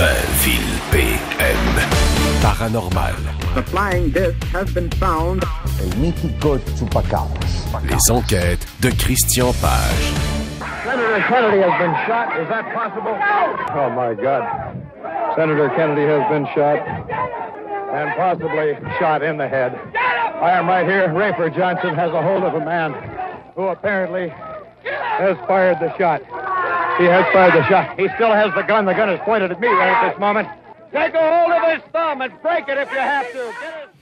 Drainville PM. Paranormal. The flying disc has been found. El mítico Chupacabras. Les enquêtes de Christian Page. Senator Kennedy has been shot. Is that possible? Oh, my God. Senator Kennedy has been shot, and possibly shot in the head. I am right here. Rayford Johnson has a hold of a man who apparently has fired the shot. He has fired the shot. He still has the gun. The gun is pointed at me right at this moment. Take a hold of his thumb and break it if you have to.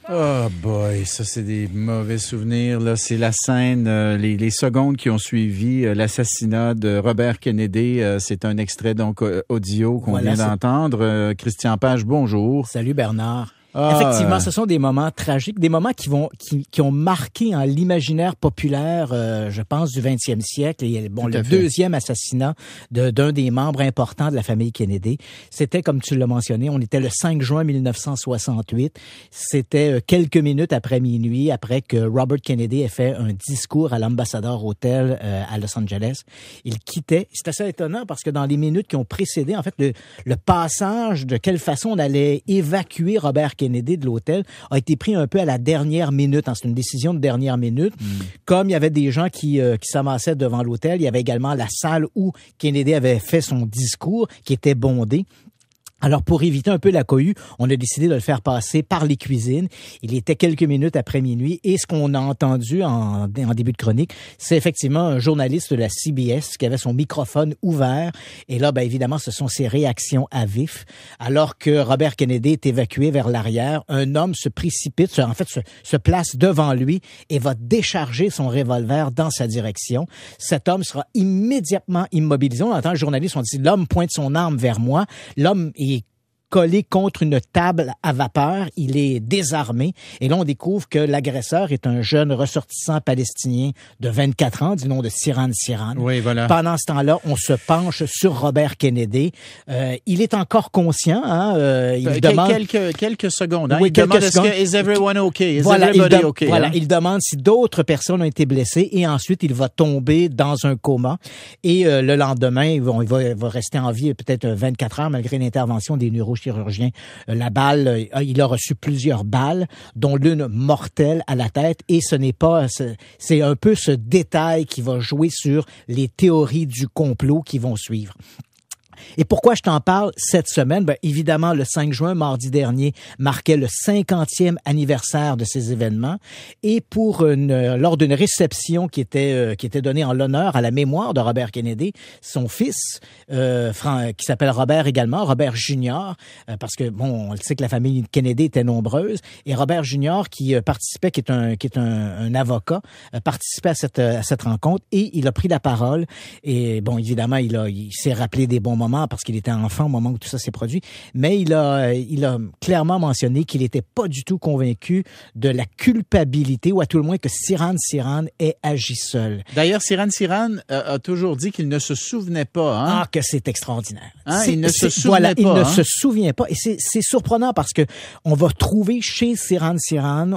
Oh boy, ça c'est des mauvais souvenirs. Là, c'est la scène, les secondes qui ont suivi l'assassinat de Robert Kennedy. C'est un extrait donc audio qu'on vient d'entendre. Christian Page, bonjour. Salut Bernard. Effectivement, ce sont des moments tragiques, des moments qui ont marqué l'imaginaire populaire, je pense, du 20e siècle. Et le deuxième assassinat d'un des membres importants de la famille Kennedy, c'était, comme tu l'as mentionné, on était le 5 juin 1968. C'était quelques minutes après minuit, après que Robert Kennedy ait fait un discours à l'Ambassador Hotel à Los Angeles. Il quittait. C'est assez étonnant parce que dans les minutes qui ont précédé, en fait, le passage de quelle façon on allait évacuer Robert Kennedy de l'hôtel a été pris un peu à la dernière minute. C'est une décision de dernière minute. Comme il y avait des gens qui s'amassaient devant l'hôtel, il y avait également la salle où Kennedy avait fait son discours qui était bondée. Alors, pour éviter un peu la cohue, on a décidé de le faire passer par les cuisines. Il était quelques minutes après minuit et ce qu'on a entendu en début de chronique, c'est effectivement un journaliste de la CBS qui avait son microphone ouvert. Et là, évidemment, ce sont ses réactions à vif. Alors que Robert Kennedy est évacué vers l'arrière, un homme se précipite, se place devant lui et va décharger son revolver dans sa direction. Cet homme sera immédiatement immobilisé. On entend le journaliste, on dit, l'homme pointe son arme vers moi. L'homme est collé contre une table à vapeur, il est désarmé et là on découvre que l'agresseur est un jeune ressortissant palestinien de 24 ans du nom de Sirhan Sirhan. Oui, voilà. Pendant ce temps-là, on se penche sur Robert Kennedy. Il est encore conscient, il demande quelques secondes. Oui, il demande is everyone okay? Is everybody okay? Voilà, il demande si d'autres personnes ont été blessées et ensuite il va tomber dans un coma et le lendemain, il va rester en vie peut-être 24 heures malgré l'intervention des neurochirurgiens. La balle, il a reçu plusieurs balles, dont l'une mortelle à la tête, et c'est un peu ce détail qui va jouer sur les théories du complot qui vont suivre. Et pourquoi je t'en parle cette semaine? Évidemment, le 5 juin, mardi dernier, marquait le 50e anniversaire de ces événements. Et lors d'une réception qui était donnée en l'honneur à la mémoire de Robert Kennedy, son fils, qui s'appelle Robert également, Robert Junior, parce que, on le sait que la famille Kennedy était nombreuse, et Robert Junior, qui participait, qui est un avocat, participait à cette rencontre, et il a pris la parole. Et évidemment, il s'est rappelé des bons moments parce qu'il était enfant au moment où tout ça s'est produit, mais il a clairement mentionné qu'il n'était pas du tout convaincu de la culpabilité, ou à tout le moins que Sirhan Sirhan ait agi seul. D'ailleurs, Sirhan Sirhan a toujours dit qu'il ne se souvenait pas. Ah, que c'est extraordinaire. Il ne se souvenait pas. Il ne se souvient pas. Et c'est surprenant parce que on va trouver chez Sirhan Sirhan,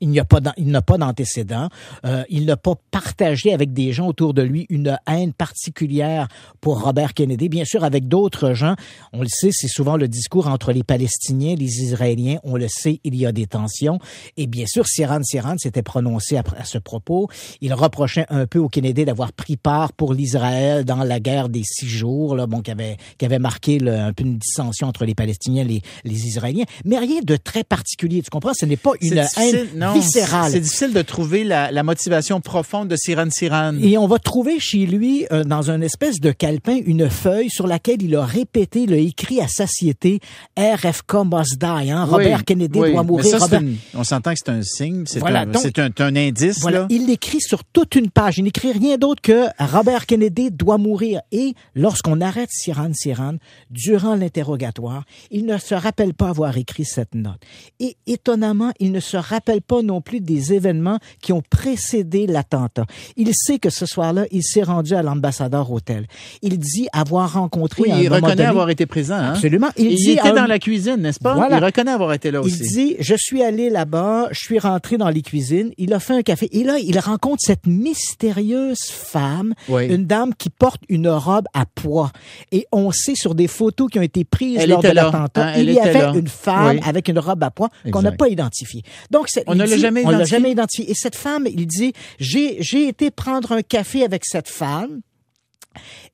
il n'a pas d'antécédent. Il n'a pas partagé avec des gens autour de lui une haine particulière pour Robert Kennedy. Bien sûr, avec d'autres gens, on le sait, c'est souvent le discours entre les Palestiniens, les Israéliens. On le sait, il y a des tensions. Et bien sûr, Sirhan Sirhan s'était prononcé à ce propos. Il reprochait un peu au Kennedy d'avoir pris part pour l'Israël dans la guerre des 6 jours, qui avait marqué un peu une dissension entre les Palestiniens et les Israéliens. Mais rien de très particulier. Tu comprends? Ce n'est pas une haine viscérale. C'est difficile de trouver la motivation profonde de Sirhan Sirhan. Et on va trouver chez lui, dans une espèce de calepin, une feuille sur laquelle il a répété, il a écrit à satiété RFK must die, Robert Kennedy doit mourir. Ça, on s'entend que c'est un signe, c'est un indice. Voilà, là. Il l'écrit sur toute une page, il n'écrit rien d'autre que Robert Kennedy doit mourir. Et lorsqu'on arrête Sirhan Sirhan, durant l'interrogatoire, il ne se rappelle pas avoir écrit cette note. Et étonnamment, il ne se rappelle pas non plus des événements qui ont précédé l'attentat. Il sait que ce soir-là, il s'est rendu à l'Ambassador Hotel. Il dit avoir rencontré. Oui, il reconnaît avoir été présent. Hein? Absolument. Il était dans la cuisine, n'est-ce pas? Voilà. Il reconnaît avoir été là aussi. Il dit, je suis allé là-bas, je suis rentré dans les cuisines, il a fait un café. Et là, il rencontre cette mystérieuse femme, une dame qui porte une robe à pois. Et on sait sur des photos qui ont été prises lors de l'attentat, il y avait une femme avec une robe à pois qu'on n'a pas identifiée. Donc, on ne l'a jamais identifiée. Et cette femme, il dit, j'ai été prendre un café avec cette femme.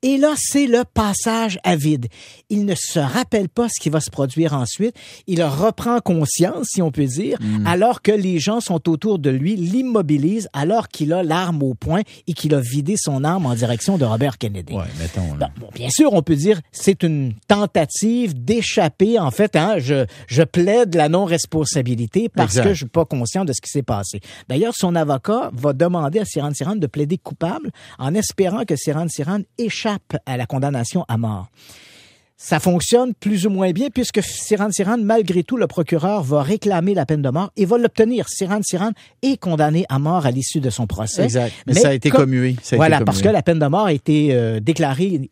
Et là, c'est le passage à vide. Il ne se rappelle pas ce qui va se produire ensuite. Il reprend conscience, si on peut dire, alors que les gens sont autour de lui, l'immobilisent, alors qu'il a l'arme au poing et qu'il a vidé son arme en direction de Robert Kennedy. Ouais, mettons. Là. Bon, bien sûr, on peut dire c'est une tentative d'échapper. En fait, je plaide la non-responsabilité parce que je suis pas conscient de ce qui s'est passé. D'ailleurs, son avocat va demander à Sirhan Sirhan de plaider coupable en espérant que Sirhan Sirhan échappe à la condamnation à mort. Ça fonctionne plus ou moins bien puisque Sirhan Sirhan, malgré tout, le procureur va réclamer la peine de mort et va l'obtenir. Sirhan Sirhan est condamné à mort à l'issue de son procès. Exact. Mais ça a été commué. Parce que la peine de mort a été déclarée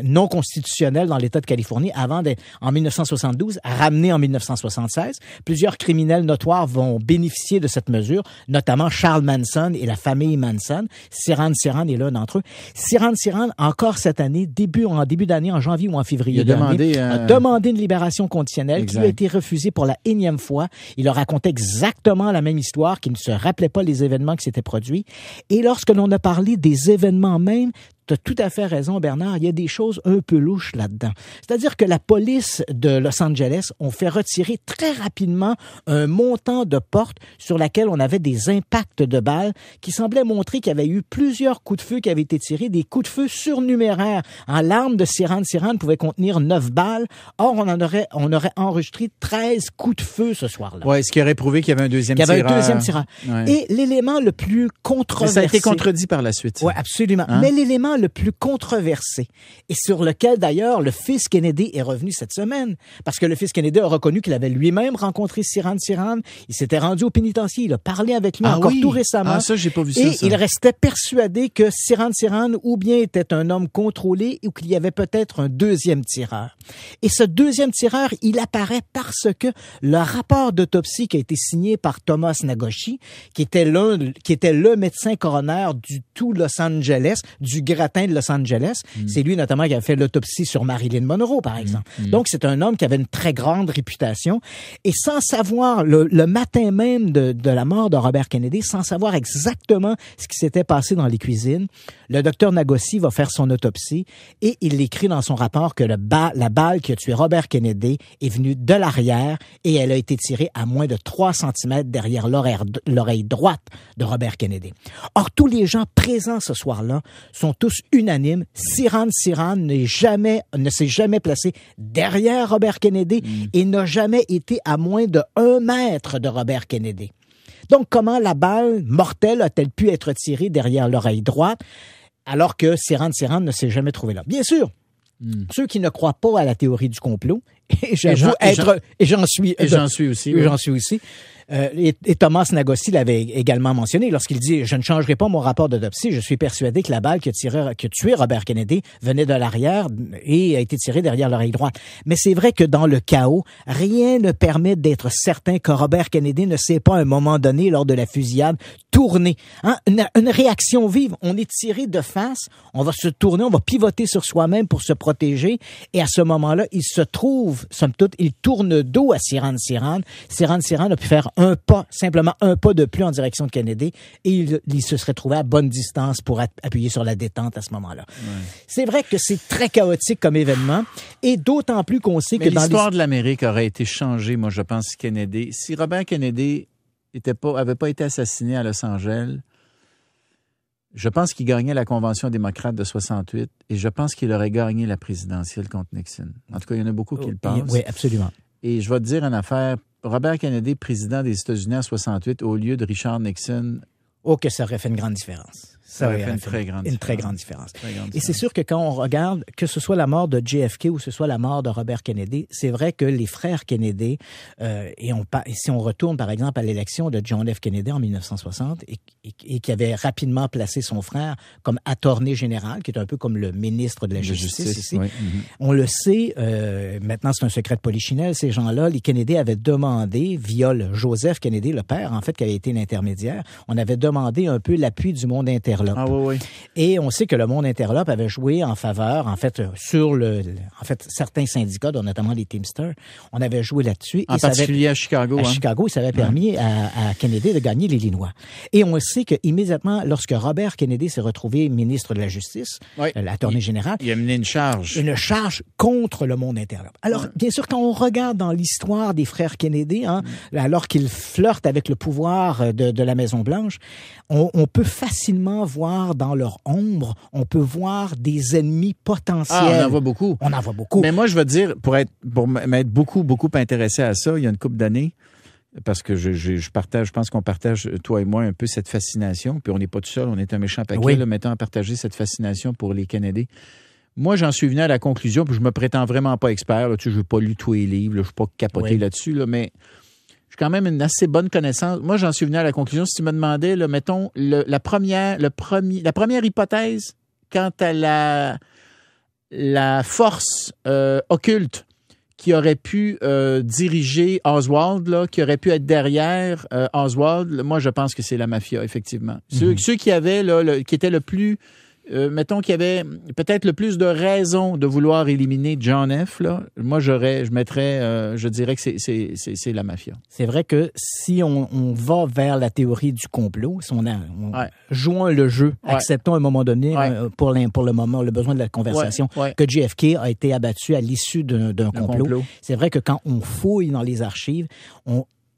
non constitutionnelle dans l'État de Californie en 1972, ramenée en 1976. Plusieurs criminels notoires vont bénéficier de cette mesure, notamment Charles Manson et la famille Manson. Sirhan Sirhan est l'un d'entre eux. Sirhan Sirhan, encore cette année, en début d'année, en janvier ou en février, il a demandé une libération conditionnelle qui lui a été refusée pour la énième fois. Il a raconté exactement la même histoire, qu'il ne se rappelait pas les événements qui s'étaient produits. Et lorsque l'on a parlé des événements même, tu as tout à fait raison, Bernard, il y a des choses un peu louches là-dedans. C'est-à-dire que la police de Los Angeles ont fait retirer très rapidement un montant de porte sur laquelle on avait des impacts de balles qui semblaient montrer qu'il y avait eu plusieurs coups de feu qui avaient été tirés, des coups de feu surnuméraires. L'arme de Sirhan Sirhan pouvait contenir 9 balles. Or, on aurait enregistré 13 coups de feu ce soir-là. Oui, ce qui aurait prouvé qu'il y avait un deuxième tireur. Ouais. Et l'élément le plus controversé... Mais ça a été contredit par la suite. Oui, absolument. Hein? Mais l'élément le plus controversé et sur lequel d'ailleurs le fils Kennedy est revenu cette semaine parce que le fils Kennedy a reconnu qu'il avait lui-même rencontré Sirhan Sirhan, il s'était rendu au pénitencier, il a parlé avec lui tout récemment. Ah ça, j'ai pas vu ça. Et il restait persuadé que Sirhan Sirhan ou bien était un homme contrôlé ou qu'il y avait peut-être un deuxième tireur. Et ce deuxième tireur, il apparaît parce que le rapport d'autopsie qui a été signé par Thomas Nagoshi, qui était le médecin coroner du tout Los Angeles, du gratin de Los Angeles. C'est lui notamment qui a fait l'autopsie sur Marilyn Monroe, par exemple. Donc, c'est un homme qui avait une très grande réputation. Et sans savoir, le matin même de la mort de Robert Kennedy, sans savoir exactement ce qui s'était passé dans les cuisines, le docteur Nagoshi va faire son autopsie et il écrit dans son rapport que la balle qui a tué Robert Kennedy est venue de l'arrière et elle a été tirée à moins de 3 cm derrière l'oreille droite de Robert Kennedy. Or, tous les gens présents ce soir-là sont tous unanime, Sirhan Sirhan ne s'est jamais placé derrière Robert Kennedy et n'a jamais été à moins de 1 mètre de Robert Kennedy. Donc, comment la balle mortelle a-t-elle pu être tirée derrière l'oreille droite alors que Sirhan Sirhan ne s'est jamais trouvé là? Bien sûr, ceux qui ne croient pas à la théorie du complot, et j'en suis aussi. Et Thomas Nagoshi l'avait également mentionné lorsqu'il dit « Je ne changerai pas mon rapport d'autopsie, je suis persuadé que la balle qui a tué Robert Kennedy venait de l'arrière et a été tirée derrière l'oreille droite. » Mais c'est vrai que dans le chaos, rien ne permet d'être certain que Robert Kennedy ne s'est pas à un moment donné, lors de la fusillade, tourné. Hein? Une réaction vive. On est tiré de face, on va se tourner, on va pivoter sur soi-même pour se protéger et à ce moment-là, il se trouve, somme toute, il tourne dos à Sirhan Sirhan. Sirhan Sirhan a pu faire simplement un pas de plus en direction de Kennedy et il se serait trouvé à bonne distance pour appuyer sur la détente à ce moment-là. Ouais. C'est vrai que c'est très chaotique comme événement et d'autant plus qu'on sait que dans l'histoire de l'Amérique aurait été changée, moi je pense, si Robert Kennedy avait pas été assassiné à Los Angeles, je pense qu'il gagnait la Convention démocrate de 68 et je pense qu'il aurait gagné la présidentielle contre Nixon. En tout cas, il y en a beaucoup qui le pensent. Oui, absolument. Et je vais te dire une affaire. Robert Kennedy, président des États-Unis en 68, au lieu de Richard Nixon... Oh, que ça aurait fait une grande différence. Ça aurait fait une très grande différence. Et c'est sûr que quand on regarde, que ce soit la mort de JFK ou ce soit la mort de Robert Kennedy, c'est vrai que les frères Kennedy, et si on retourne par exemple à l'élection de John F. Kennedy en 1960 et qui avait rapidement placé son frère comme attorney général, qui est un peu comme le ministre de la Justice ici. Oui. On le sait, maintenant c'est un secret de polichinelle, ces gens-là, les Kennedy avaient demandé, via le Joseph Kennedy, le père en fait, qui avait été l'intermédiaire, on avait demandé un peu l'appui du monde interlope. Ah oui. Et on sait que le monde interlope avait joué en faveur, en fait, certains syndicats, dont notamment les Teamsters, on avait joué là-dessus. En particulier à Chicago. À Chicago, ça avait permis à Kennedy de gagner l'Illinois. Et on sait que immédiatement, lorsque Robert Kennedy s'est retrouvé ministre de la Justice, l'attorney général, il a mené une charge contre le monde interlope. Alors, bien sûr, quand on regarde dans l'histoire des frères Kennedy, alors qu'ils flirtent avec le pouvoir de la Maison-Blanche, on peut facilement voir dans leur ombre, on peut voir des ennemis potentiels. Ah, on en voit beaucoup. On en voit beaucoup. Mais moi, je veux dire, pour m'être beaucoup intéressé à ça, il y a une couple d'années, parce que je pense qu'on partage, toi et moi, un peu cette fascination, puis on n'est pas tout seul, on est un méchant paquet, mettons à partager cette fascination pour les Kennedy. Moi, j'en suis venu à la conclusion, puis je me prétends vraiment pas expert, là, je n'ai pas lu tous les livres, là, je ne suis pas capoté là-dessus, là, mais j'ai quand même une assez bonne connaissance. Moi, j'en suis venu à la conclusion, si tu me demandais, là, mettons, la première hypothèse quant à la force occulte qui aurait pu diriger Oswald, là, qui aurait pu être derrière Oswald, moi, je pense que c'est la mafia, effectivement. Mm-hmm. Ceux qui avaient, là, qui étaient le plus... mettons qu'il y avait peut-être le plus de raisons de vouloir éliminer John F. Là, moi, je dirais que c'est la mafia. C'est vrai que si on va vers la théorie du complot, si jouons le jeu, acceptons à un moment donné, pour le moment, le besoin de la conversation, que JFK a été abattu à l'issue d'un complot. C'est vrai que quand on fouille dans les archives,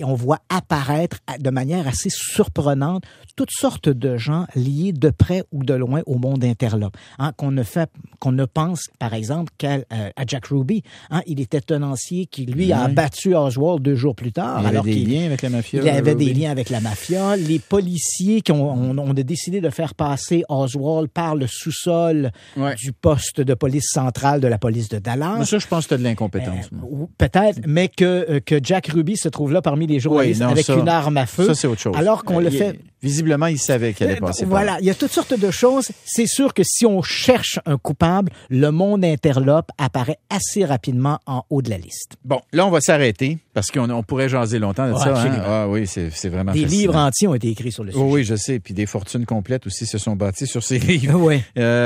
on voit apparaître de manière assez surprenante toutes sortes de gens liés de près ou de loin au monde interlope. Qu'on ne pense, par exemple, à Jack Ruby. Il était tenancier qui, lui, a abattu Oswald 2 jours plus tard. Il avait des liens avec la mafia. Il avait des liens avec la mafia. Les policiers on a décidé de faire passer Oswald par le sous-sol du poste de police centrale de la police de Dallas. Mais ça, je pense que tu as de l'incompétence. Peut-être, mais que Jack Ruby se trouve là parmi les journalistes une arme à feu. Ça, c'est autre chose. Alors qu'on le fait... Visiblement, il savait qu'il allait passer par là. Voilà, il y a toutes sortes de choses. C'est sûr que si on cherche un coupable, le monde interlope apparaît assez rapidement en haut de la liste. Bon, là, on va s'arrêter parce qu'on pourrait jaser longtemps de ça. Ah oui, c'est vraiment des fascinant. Livres entiers ont été écrits sur le sujet. Oui, je sais. Puis des fortunes complètes aussi se sont bâties sur ces livres. Oui.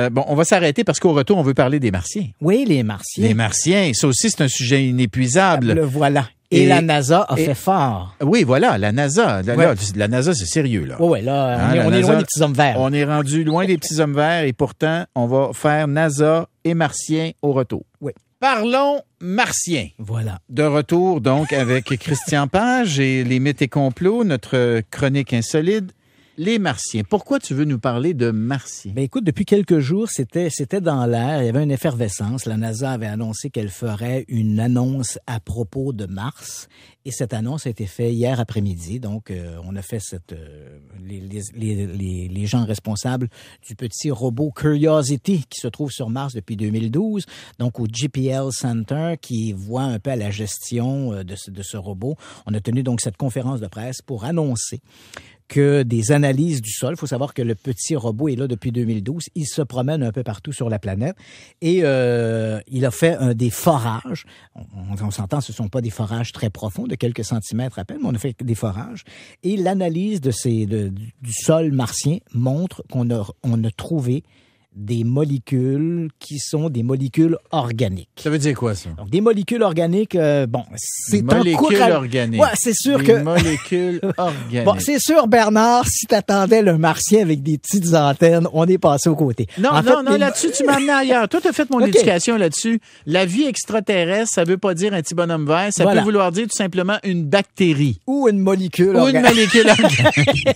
Bon, on va s'arrêter parce qu'au retour, on veut parler des Martiens. Oui, les Martiens. Les Martiens, ça aussi, c'est un sujet inépuisable. Le voilà. Et la NASA a fait fort. Oui, voilà, la NASA. La NASA, c'est sérieux, là. Oui, là, on est loin des petits hommes verts. On est rendu loin des petits hommes verts et pourtant, on va faire NASA et Martiens au retour. Oui. Parlons Martiens. Voilà. De retour, donc, avec Christian Page et les mythes et complots, notre chronique insolite. Les Martiens. Pourquoi tu veux nous parler de Martiens? Ben écoute, depuis quelques jours, c'était dans l'air. Il y avait une effervescence. La NASA avait annoncé qu'elle ferait une annonce à propos de Mars. Et cette annonce a été faite hier après-midi. Donc, on a fait les gens responsables du petit robot Curiosity qui se trouve sur Mars depuis 2012. Donc, au JPL Center qui voit un peu à la gestion de ce robot. On a tenu donc cette conférence de presse pour annoncer que des analyses du sol. Il faut savoir que le petit robot est là depuis 2012. Il se promène un peu partout sur la planète et il a fait des forages. On s'entend, ce ne sont pas des forages très profonds, de quelques centimètres à peine, mais on a fait des forages. Et l'analyse du sol martien montre qu'on a trouvé des molécules qui sont des molécules organiques. Ça veut dire quoi, ça? Donc, des molécules organiques, c'est un molécules organiques. Ouais, c'est sûr des que... molécules organiques. Bon, c'est sûr, Bernard, si t'attendais le martien avec des petites antennes, on est passé au côté. Non, là-dessus, tu m'as amené ailleurs. Toi, t'as fait mon éducation là-dessus. La vie extraterrestre, ça veut pas dire un petit bonhomme vert. Ça peut vouloir dire tout simplement une bactérie. Ou une molécule organique. Ou une molécule organique.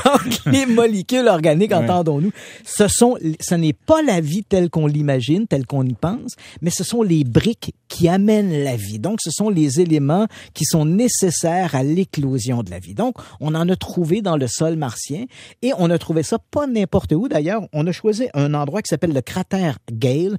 Donc, les molécules organiques, entendons-nous, ce n'est pas la vie telle qu'on l'imagine, telle qu'on y pense, mais ce sont les briques qui amènent la vie. Donc, ce sont les éléments qui sont nécessaires à l'éclosion de la vie. Donc, on en a trouvé dans le sol martien et on a trouvé ça pas n'importe où. D'ailleurs, on a choisi un endroit qui s'appelle le cratère Gale.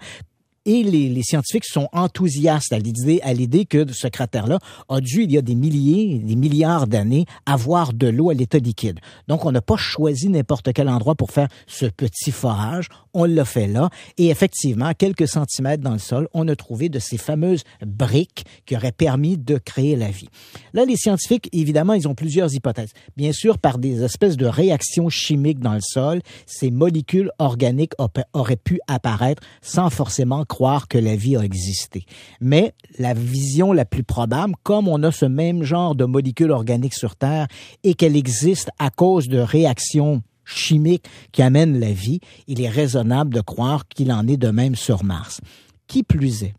Et les scientifiques sont enthousiastes à l'idée que ce cratère-là a dû, il y a des milliards d'années, avoir de l'eau à l'état liquide. Donc, on n'a pas choisi n'importe quel endroit pour faire ce petit forage. On l'a fait là. Et effectivement, à quelques centimètres dans le sol, on a trouvé de ces fameuses briques qui auraient permis de créer la vie. Là, les scientifiques, évidemment, ils ont plusieurs hypothèses. Bien sûr, par des espèces de réactions chimiques dans le sol, ces molécules organiques auraient pu apparaître sans forcément croire que la vie a existé. Mais la vision la plus probable, comme on a ce même genre de molécules organiques sur Terre et qu'elle existe à cause de réactions chimiques qui amènent la vie, il est raisonnable de croire qu'il en est de même sur Mars. Qui plus est,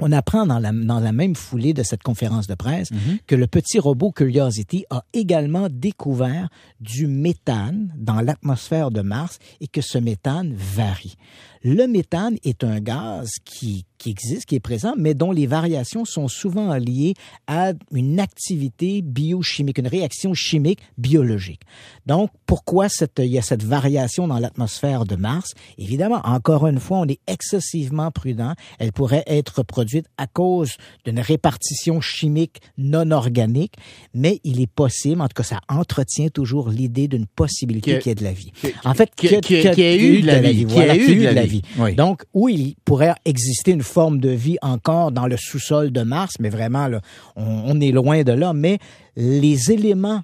on apprend dans la même foulée de cette conférence de presse que le petit robot Curiosity a également découvert du méthane dans l'atmosphère de Mars et que ce méthane varie. Le méthane est un gaz qui existe, qui est présent, mais dont les variations sont souvent liées à une activité biochimique, une réaction chimique biologique. Donc, pourquoi il y a cette variation dans l'atmosphère de Mars? Évidemment, encore une fois, on est excessivement prudent. Elle pourrait être produite à cause d'une répartition chimique non organique, mais il est possible, en tout cas, ça entretient toujours l'idée d'une possibilité qu'il y ait de la vie. En fait, qu'il y ait eu de la vie. Voilà, qu'il y ait eu de la vie. Oui. Donc, oui, il pourrait exister une forme de vie encore dans le sous-sol de Mars, mais vraiment, là, on est loin de là. Mais les éléments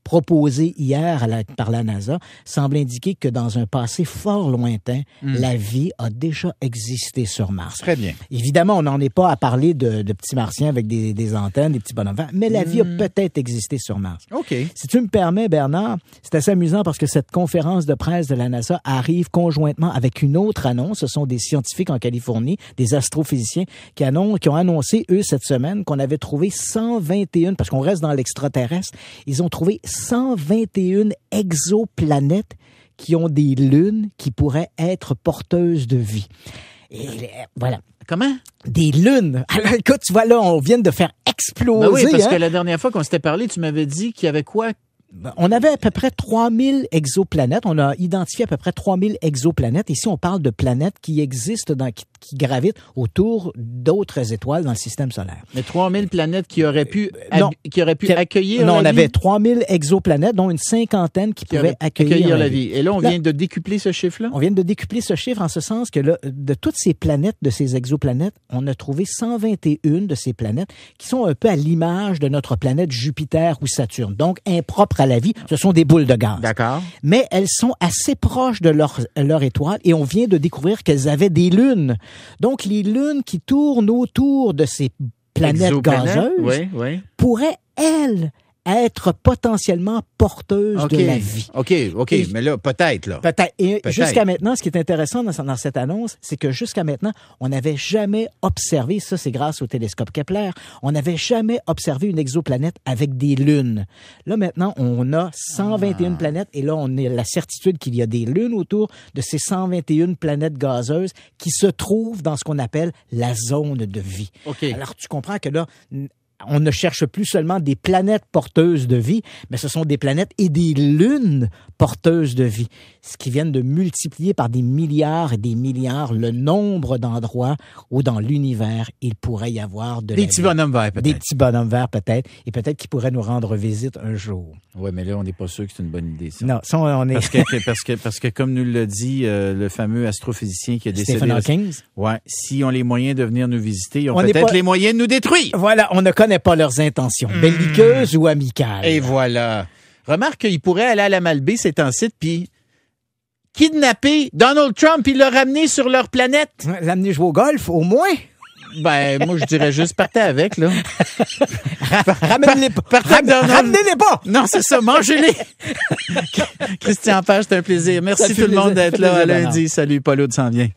proposés hier par la NASA semblent indiquer que dans un passé fort lointain, la vie a déjà existé sur Mars. Très bien. Évidemment, on n'en est pas à parler de petits martiens avec des antennes, des petits bonhommes verts, mais la vie a peut-être existé sur Mars. OK. Si tu me permets, Bernard, c'est assez amusant parce que cette conférence de presse de la NASA arrive conjointement avec une autre annonce. Ce sont des scientifiques en Californie, des astrophysiciens, qui ont annoncé, eux, cette semaine, qu'on avait trouvé 121, parce qu'on reste dans l'extraterrestre, ils ont trouvé 121 exoplanètes qui ont des lunes qui pourraient être porteuses de vie. Et voilà. Comment? Des lunes. Alors, écoute, tu vois, là, on vient de faire exploser. Ben oui, parce que la dernière fois qu'on s'était parlé, tu m'avais dit qu'il y avait quoi? On avait à peu près 3000 exoplanètes. On a identifié à peu près 3000 exoplanètes. Ici, on parle de planètes qui existent, qui gravitent autour d'autres étoiles dans le système solaire. Mais 3000 planètes qui auraient pu accueillir Non, la on vie? avait 3000 exoplanètes, dont une cinquantaine qui pouvaient accueillir la vie. Et là, on vient de décupler ce chiffre-là? On vient de décupler ce chiffre en ce sens que là, de toutes ces planètes, de ces exoplanètes, on a trouvé 121 de ces planètes qui sont un peu à l'image de notre planète Jupiter ou Saturne. Donc, impropres à la vie. Ce sont des boules de gaz. D'accord. Mais elles sont assez proches de leur étoile et on vient de découvrir qu'elles avaient des lunes. Donc, les lunes qui tournent autour de ces planètes gazeuses pourraient, elles, être potentiellement porteuses de la vie. OK. Mais là, peut-être, là. Peut-être. Et jusqu'à maintenant, ce qui est intéressant dans cette annonce, c'est que jusqu'à maintenant, on n'avait jamais observé, ça c'est grâce au télescope Kepler, on n'avait jamais observé une exoplanète avec des lunes. Là, maintenant, on a 121 planètes et là, on a la certitude qu'il y a des lunes autour de ces 121 planètes gazeuses qui se trouvent dans ce qu'on appelle la zone de vie. Okay. Alors, tu comprends que là, on ne cherche plus seulement des planètes porteuses de vie, mais ce sont des planètes et des lunes porteuses de vie, ce qui viennent de multiplier par des milliards et des milliards le nombre d'endroits où dans l'univers, il pourrait y avoir de la vie. Des petits bonhommes verts, peut-être. Des petits bonhommes verts, peut-être, et peut-être qu'ils pourraient nous rendre visite un jour. Oui, mais là, on n'est pas sûr que c'est une bonne idée, ça. Non, ça, on est... Parce que comme nous l'a dit le fameux astrophysicien qui a décédé... Stephen Hawking. Ouais, s'ils ont les moyens de venir nous visiter, ils ont peut-être les moyens de nous détruire. Voilà, on ne connaît pas leurs intentions, belliqueuses ou amicales. Et voilà. Remarque qu'il pourrait aller à la Malbaie, ces temps-ci, puis kidnapper Donald Trump, puis le ramener sur leur planète. L'amener jouer au golf, au moins. Ben, moi, je dirais juste partez avec, là. Ramenez-les pas. Ramenez-les pas. Non, c'est ça, mangez-les. Christian Page, c'est un plaisir. Merci tout le monde d'être là à lundi. Salut, Paulo de s'en vient.